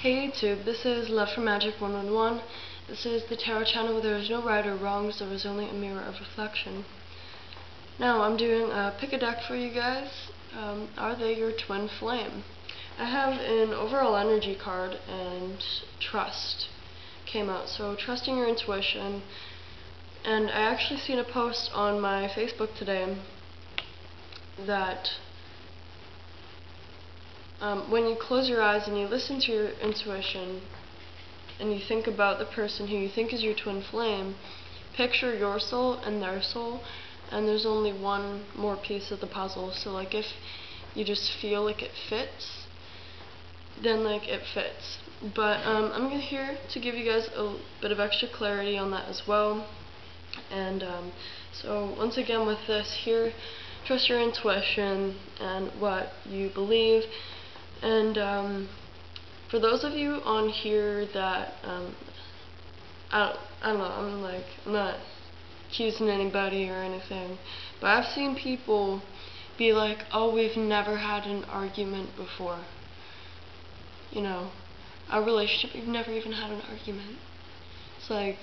Hey YouTube, this is Love for Magic 111. This is the tarot channel where there is no right or wrongs, there is only a mirror of reflection. Now I'm doing a pick a deck for you guys. Are they your twin flame? I have an overall energy card and trust came out. So trusting your intuition. And I actually seen a post on my Facebook today that when you close your eyes and you listen to your intuition and you think about the person who you think is your twin flame, picture your soul and their soul, and there's only one more piece of the puzzle. So like if you just feel like it fits, then like it fits. But I'm here to give you guys a bit of extra clarity on that as well. And so once again with this here, trust your intuition and what you believe. And for those of you on here that I don't know, I'm not accusing anybody or anything, but I've seen people be like, oh, we've never had an argument before. You know, a relationship, you've never even had an argument. It's like,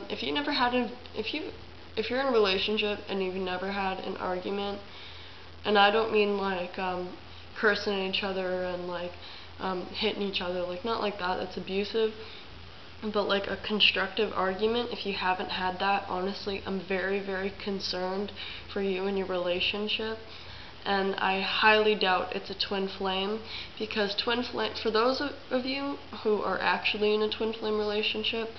if you're in a relationship and you've never had an argument, and I don't mean like cursing at each other and like hitting each other, like not like that, that's abusive, but like a constructive argument, if you haven't had that, honestly, I'm very, very concerned for you and your relationship. And I highly doubt it's a twin flame, because for those of you who are actually in a twin flame relationship,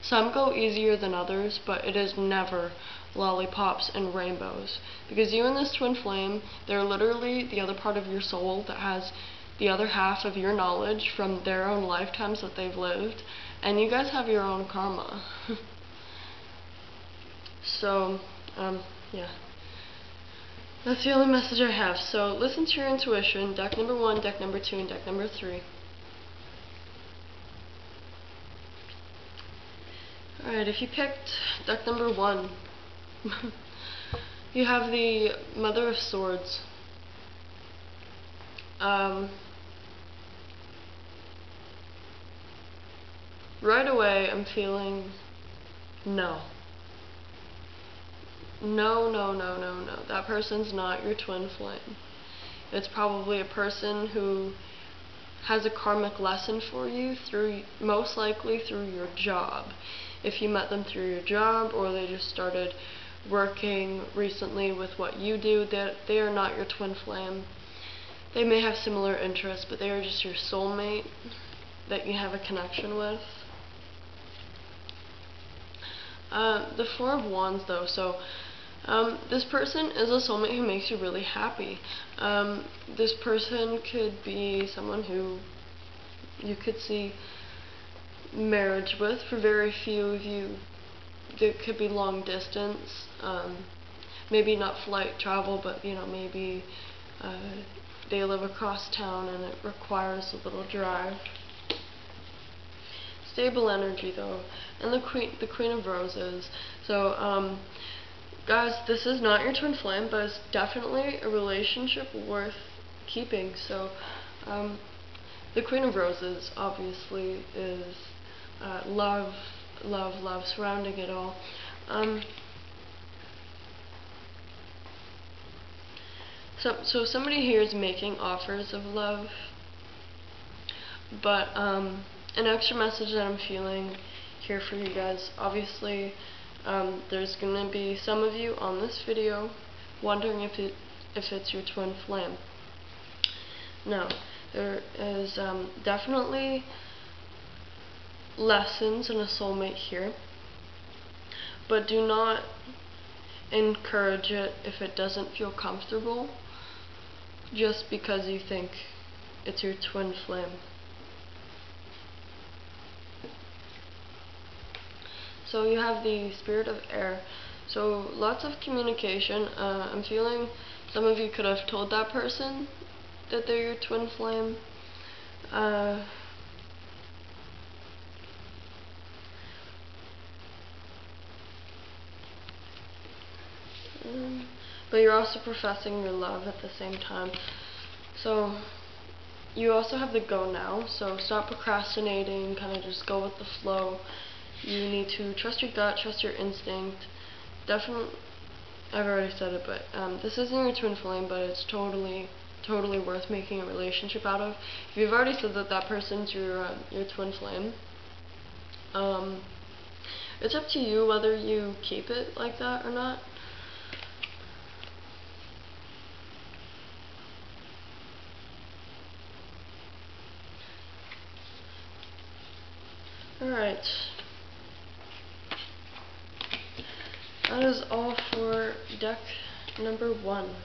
some go easier than others, but it is never lollipops and rainbows. Because you and this twin flame, they're literally the other part of your soul that has the other half of your knowledge from their own lifetimes that they've lived, and you guys have your own karma. So, yeah. That's the only message I have. So listen to your intuition, deck number 1, deck number 2, and deck number 3. Alright, if you picked deck number 1, you have the Mother of Swords. Right away, I'm feeling no. No. That person's not your twin flame. It's probably a person who has a karmic lesson for you most likely through your job. If you met them through your job, or they just started working recently with what you do, they are not your twin flame. They may have similar interests, but they are just your soulmate that you have a connection with. The Four of Wands though, so this person is a soulmate who makes you really happy. This person could be someone who you could see marriage with. For very few of you, it could be long distance, maybe not flight travel, but you know, maybe they live across town and it requires a little drive. Stable energy though, and the Queen of Roses. So guys, this is not your twin flame, but it's definitely a relationship worth keeping. So the Queen of Roses obviously is love surrounding it all. So somebody here is making offers of love, but an extra message that I'm feeling here for you guys, obviously there's going to be some of you on this video wondering if it's your twin flame. Now, there is definitely lessons in a soulmate here, but do not encourage it if it doesn't feel comfortable just because you think it's your twin flame. So you have the Spirit of Air. So lots of communication. I'm feeling some of you could have told that person that they're your twin flame. But you're also professing your love at the same time. So you also have the go now, so stop procrastinating, kind of just go with the flow. You need to trust your gut, trust your instinct. Definitely, I've already said it, but this isn't your twin flame, but it's totally worth making a relationship out of. If you've already said that that person's your twin flame, it's up to you whether you keep it like that or not. Alright. That is all for deck number 1.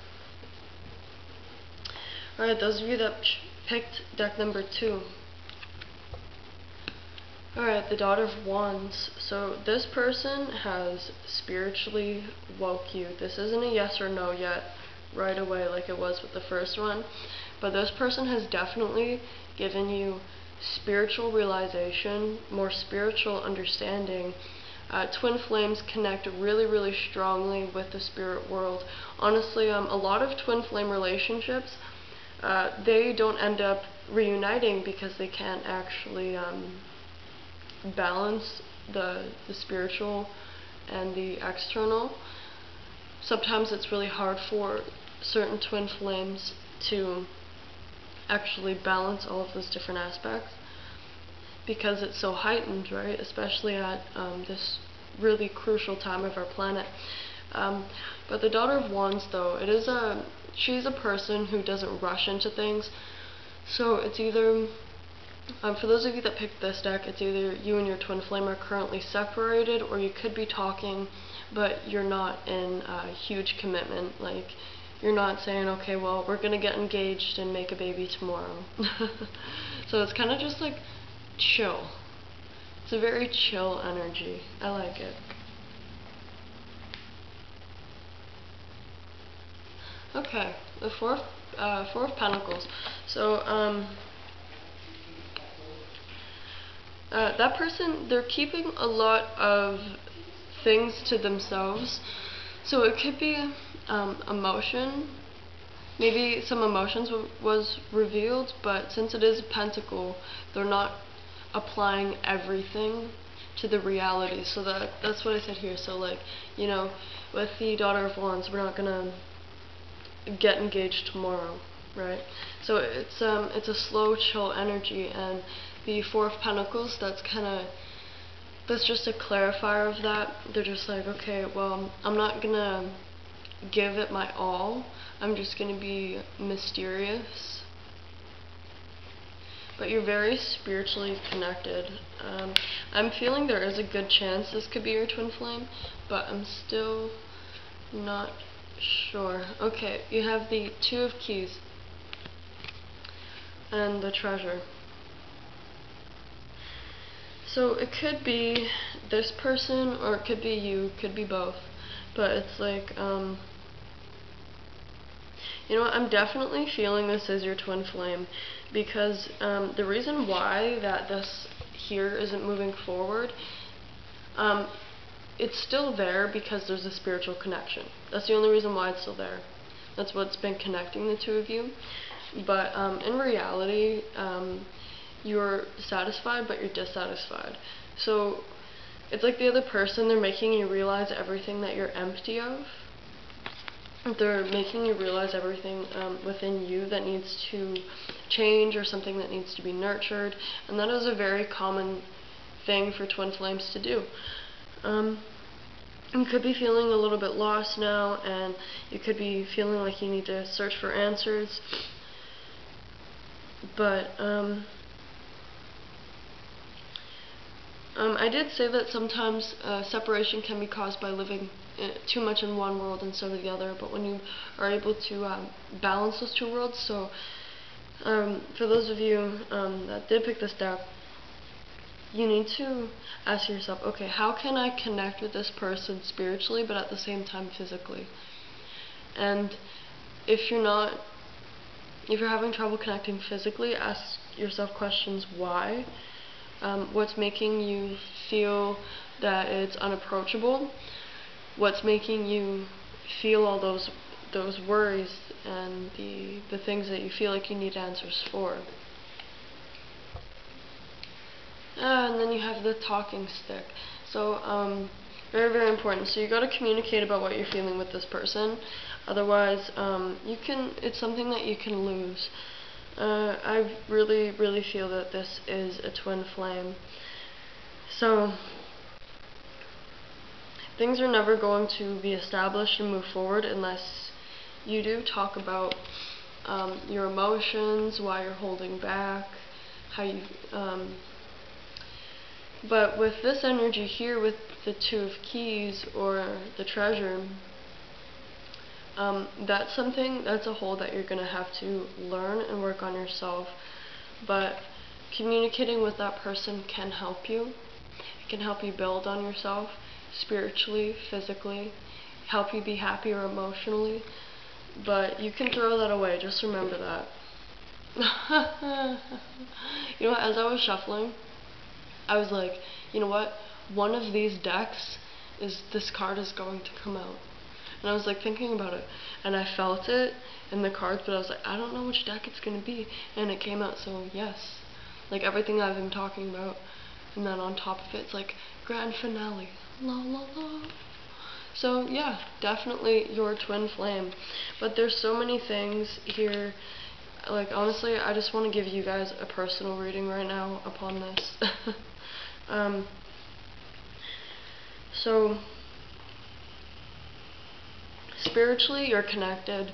Alright, those of you that picked deck number 2. Alright, the Daughter of Wands. So this person has spiritually woke you. This isn't a yes or no yet right away like it was with the first one. But this person has definitely given you spiritual realization, more spiritual understanding. Twin flames connect really strongly with the spirit world. Honestly, a lot of twin flame relationships, they don't end up reuniting because they can't actually balance the spiritual and the external. Sometimes it's really hard for certain twin flames to actually balance all of those different aspects because it's so heightened, right? Especially at this really crucial time of our planet. But the Daughter of Wands, though, she's a person who doesn't rush into things. So it's either, for those of you that picked this deck, it's either you and your twin flame are currently separated, or you could be talking, but you're not in a huge commitment. Like, you're not saying, okay, well, we're gonna get engaged and make a baby tomorrow. So it's kind of just like chill. It's a very chill energy. I like it. Okay, the Four of Pentacles. So, that person, they're keeping a lot of things to themselves. So it could be emotion. Maybe some emotions was revealed, but since it is a pentacle, they're not applying everything to the reality. So that's what I said here. So, like, you know, with the Daughter of Wands, we're not gonna get engaged tomorrow, right? So it's a slow, chill energy, and the Four of Pentacles, that's just a clarifier of that. They're just like, okay, well, I'm not gonna give it my all. I'm just gonna be mysterious. But you're very spiritually connected. I'm feeling there is a good chance this could be your twin flame, but I'm still not sure. Okay, you have the Two of Keys and the Treasure. So it could be this person, or it could be you, could be both. But it's like, you know what, I'm definitely feeling this is your twin flame, because the reason why that this here isn't moving forward, it's still there because there's a spiritual connection. That's the only reason why it's still there. That's what's been connecting the two of you. But in reality, you're satisfied, but you're dissatisfied. So it's like the other person, they're making you realize everything that you're empty of. They're making you realize everything within you that needs to change, or something that needs to be nurtured. And that is a very common thing for twin flames to do. You could be feeling a little bit lost now, and you could be feeling like you need to search for answers. But I did say that sometimes separation can be caused by living too much in one world instead of the other, but when you are able to balance those two worlds, so for those of you that did pick this deck, you need to ask yourself, okay, how can I connect with this person spiritually but at the same time physically? And if you're having trouble connecting physically, ask yourself questions. Why? What's making you feel that it's unapproachable? What's making you feel all those worries and the things that you feel like you need answers for? And then you have the talking stick. So, very, very important. So you got to communicate about what you're feeling with this person. Otherwise, it's something that you can lose. I really, really feel that this is a twin flame. So, things are never going to be established and move forward unless you do talk about your emotions, why you're holding back, how you, but with this energy here, with the Two of Keys or the Treasure, that's a hole that you're going to have to learn and work on yourself. But communicating with that person can help you. It can help you build on yourself spiritually, physically, help you be happier emotionally. But you can throw that away. Just remember that. You know what? As I was shuffling, I was like, you know what? One of these decks this card is going to come out. And I was like thinking about it, and I felt it in the cards, but I was like, I don't know which deck it's going to be. And it came out, so yes. Like everything I've been talking about. And then on top of it, it's like grand finale. La la la. So yeah, definitely your twin flame. But there's so many things here. Like honestly, I just want to give you guys a personal reading right now upon this. So spiritually you're connected,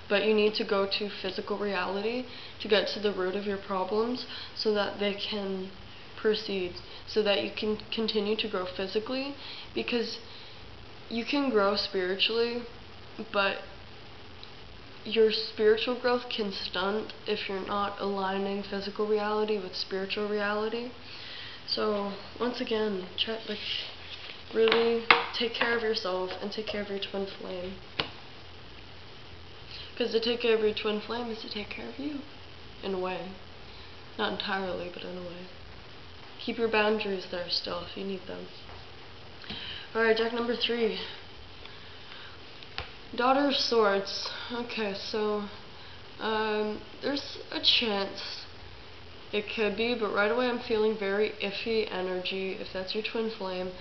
but you need to go to physical reality to get to the root of your problems so that they can proceed, so that you can continue to grow physically, because you can grow spiritually, but your spiritual growth can stunt if you're not aligning physical reality with spiritual reality. So once again, really take care of yourself and take care of your twin flame. Because to take care of your twin flame is to take care of you, in a way. Not entirely, but in a way. Keep your boundaries there still if you need them. Alright, deck number 3. Daughter of Swords. Okay, so there's a chance it could be, but right away I'm feeling very iffy energy. If that's your twin flame,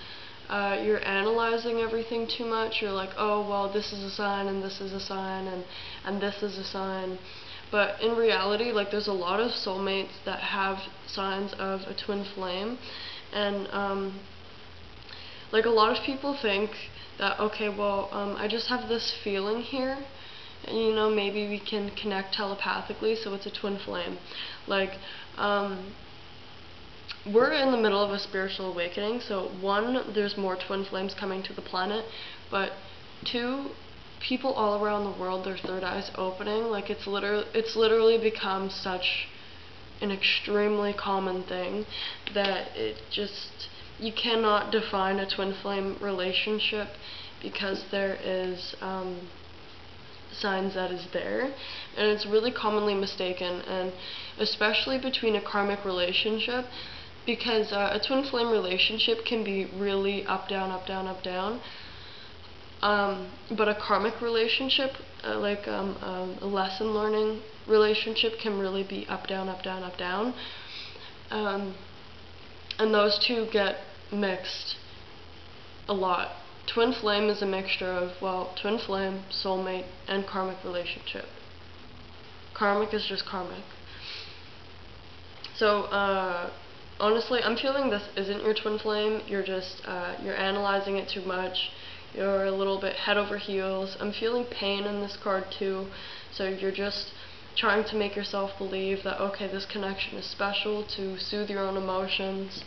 you're analyzing everything too much. You're like, oh well, this is a sign and this is a sign and this is a sign. But in reality, like, there's a lot of soulmates that have signs of a twin flame, and like, a lot of people think that, okay, well, I just have this feeling here, and you know, maybe we can connect telepathically, so it's a twin flame. Like, we're in the middle of a spiritual awakening, so 1, there's more twin flames coming to the planet, but 2, people all around the world, their third eye's opening. Like, it's literally become such an extremely common thing that you cannot define a twin flame relationship, because there is signs that is there, and it's really commonly mistaken, and especially between a karmic relationship, because a twin flame relationship can be really up, down, up, down, up, down. But a karmic relationship, a lesson learning relationship, can really be up, down, up, down, up, down. And those two get mixed a lot. Twin flame is a mixture of, well, twin flame, soulmate, and karmic relationship. Karmic is just karmic. So, honestly, I'm feeling this isn't your twin flame. You're just, you're analyzing it too much. You're a little bit head over heels. I'm feeling pain in this card too. So you're just trying to make yourself believe that, okay, this connection is special, to soothe your own emotions.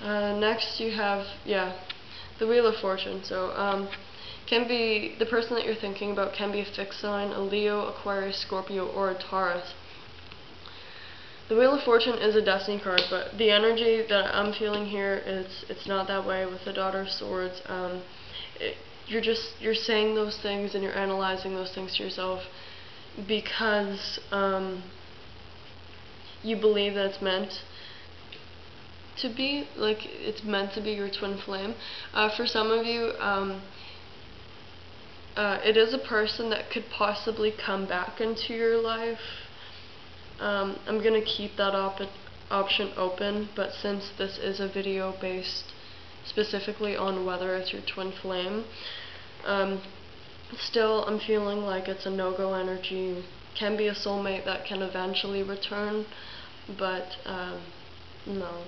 Next you have, the Wheel of Fortune. So, can be, the person that you're thinking about can be a fixed sign, a Leo, Aquarius, Scorpio, or a Taurus. The Wheel of Fortune is a destiny card, but the energy that I'm feeling here it's not that way with the Daughter of Swords. You're saying those things and you're analyzing those things to yourself because you believe that it's meant to be, like, it's meant to be your twin flame. For some of you, it is a person that could possibly come back into your life. I'm gonna keep that option open, but since this is a video based specifically on whether it's your twin flame, still I'm feeling like it's a no-go energy. Can be a soulmate that can eventually return, but no.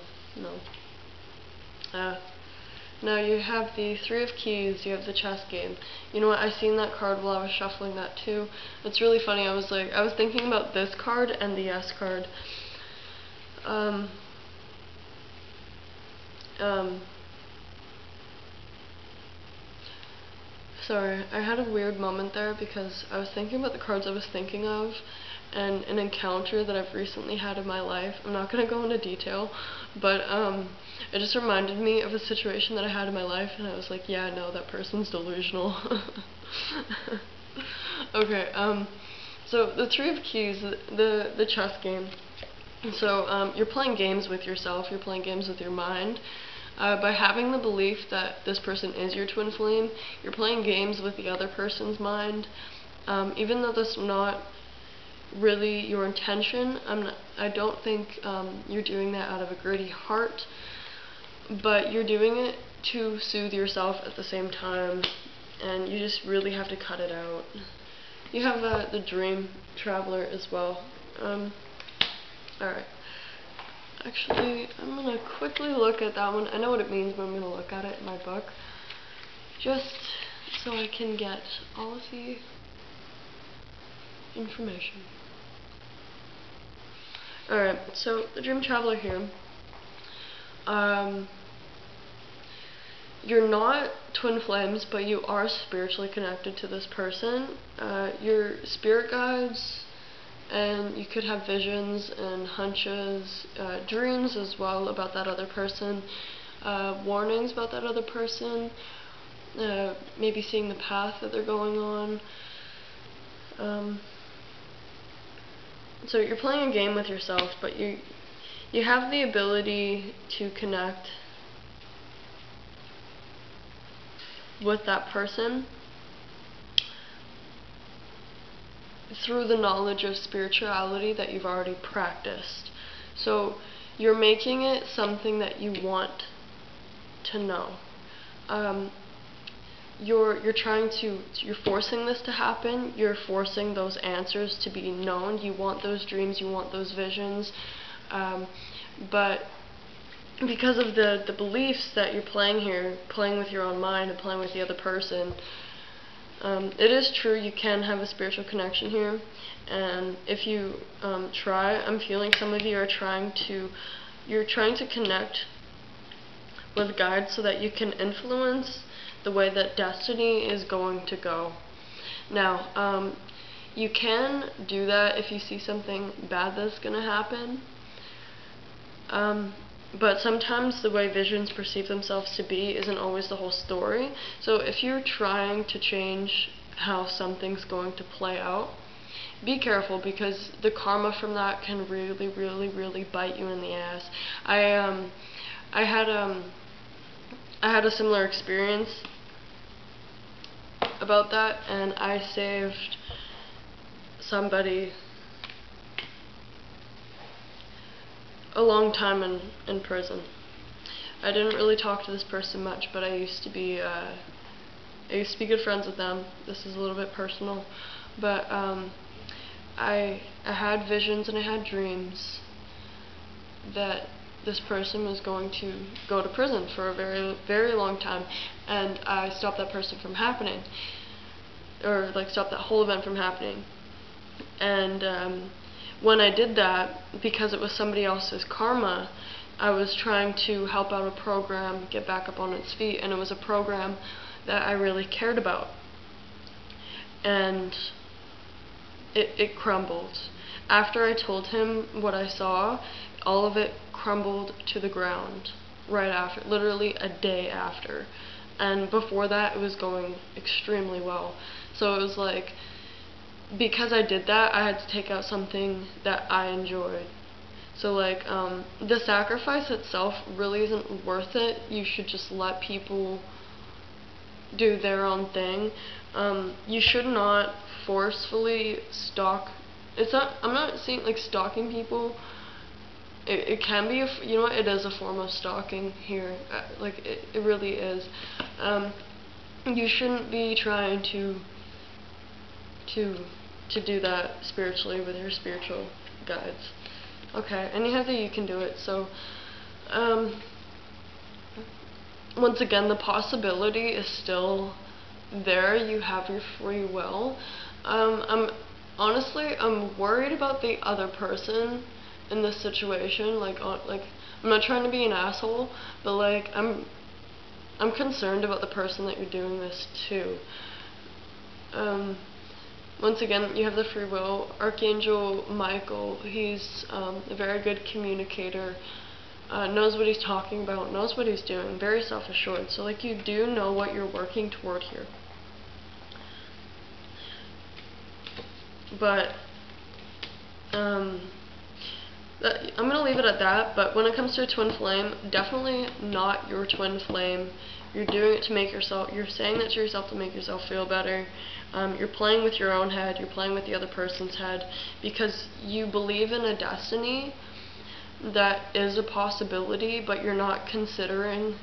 Now you have the Three of Keys, you have the chess game. You know what, I seen that card while I was shuffling that too. It's really funny, I was thinking about this card and the Yes card. Sorry, I had a weird moment there because I was thinking about the cards I was thinking of and an encounter that I've recently had in my life. I'm not going to go into detail, but it just reminded me of a situation that I had in my life, and I was like, yeah, no, that person's delusional. Okay, so the Three of Keys, the chess game. So you're playing games with yourself, you're playing games with your mind. By having the belief that this person is your twin flame, you're playing games with the other person's mind. Even though that's not really your intention, I don't think you're doing that out of a gritty heart, but you're doing it to soothe yourself at the same time, and you just really have to cut it out. You have the Dream Traveler as well. Alright. Actually, I'm going to quickly look at that one. I know what it means, but I'm going to look at it in my book, just so I can get all of the information. Alright, so the Dream Traveler here. You're not twin flames, but you are spiritually connected to this person. Your spirit guides, and you could have visions and hunches, dreams as well about that other person, warnings about that other person, maybe seeing the path that they're going on. So you're playing a game with yourself, but you have the ability to connect with that person through the knowledge of spirituality that you've already practiced. So you're making it something that you want to know. You're forcing this to happen. You're forcing those answers to be known. You want those dreams, you want those visions, but because of the beliefs that you're playing here, playing with your own mind and playing with the other person, it is true you can have a spiritual connection here, and if you try, I'm feeling some of you are trying to connect with guides so that you can influence the way that destiny is going to go. Now, you can do that if you see something bad that's going to happen, but sometimes the way visions perceive themselves to be isn't always the whole story. So if you're trying to change how something's going to play out, be careful, because the karma from that can really, really, really bite you in the ass. I had a similar experience about that, and I saved somebody a long time in prison. I didn't really talk to this person much, but I used to be good friends with them. This is a little bit personal, but I had visions and I had dreams that this person was going to go to prison for a very, very long time, and I stopped that person from happening, or like stopped that whole event from happening. And when I did that, because it was somebody else's karma, I was trying to help out a program get back up on its feet, and it was a program that I really cared about, and it crumbled. After I told him what I saw, all of it crumbled to the ground right after, literally a day after. And before that, it was going extremely well. So it was like, because I did that, I had to take out something that I enjoyed. So like, the sacrifice itself really isn't worth it. You should just let people do their own thing. You should not forcefully stalk. I'm not saying like stalking people it can be, you know what, it is a form of stalking here. Like, it really is. You shouldn't be trying to do that spiritually with your spiritual guides. Okay, and you have that you can do it. So, once again, the possibility is still there. You have your free will. I'm worried about the other person in this situation. Like, I'm not trying to be an asshole, but like, I'm concerned about the person that you're doing this to. Once again, you have the free will. Archangel Michael, he's a very good communicator, knows what he's talking about, knows what he's doing, very self-assured. So like, you do know what you're working toward here. But I'm gonna leave it at that. But when it comes to a twin flame, definitely not your twin flame. You're doing it to make yourself, you're saying that to yourself to make yourself feel better. You're playing with your own head, you're playing with the other person's head, because you believe in a destiny that is a possibility, but you're not considering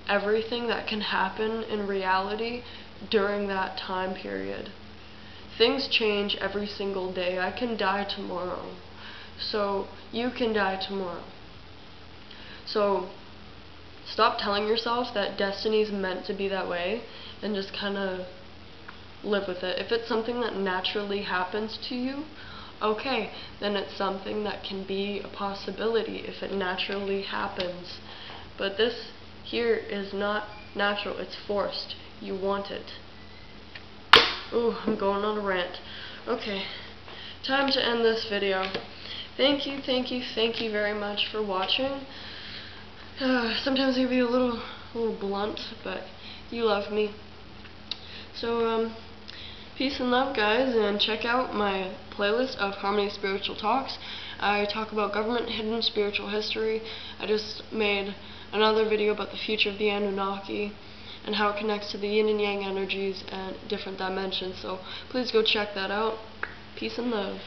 everything that can happen in reality during that time period. Things change every single day. I can die tomorrow. So you can die tomorrow. So stop telling yourself that destiny's meant to be that way, and just kind of live with it. If it's something that naturally happens to you, okay, then it's something that can be a possibility if it naturally happens. But this here is not natural, it's forced. You want it. Ooh, I'm going on a rant. Okay, time to end this video. Thank you very much for watching. Sometimes I can be a little blunt, but you love me. So, peace and love, guys, and check out my playlist of Harmony Spiritual Talks. I talk about government, hidden spiritual history. I just made another video about the future of the Anunnaki and how it connects to the yin and yang energies and different dimensions. So please go check that out. Peace and love.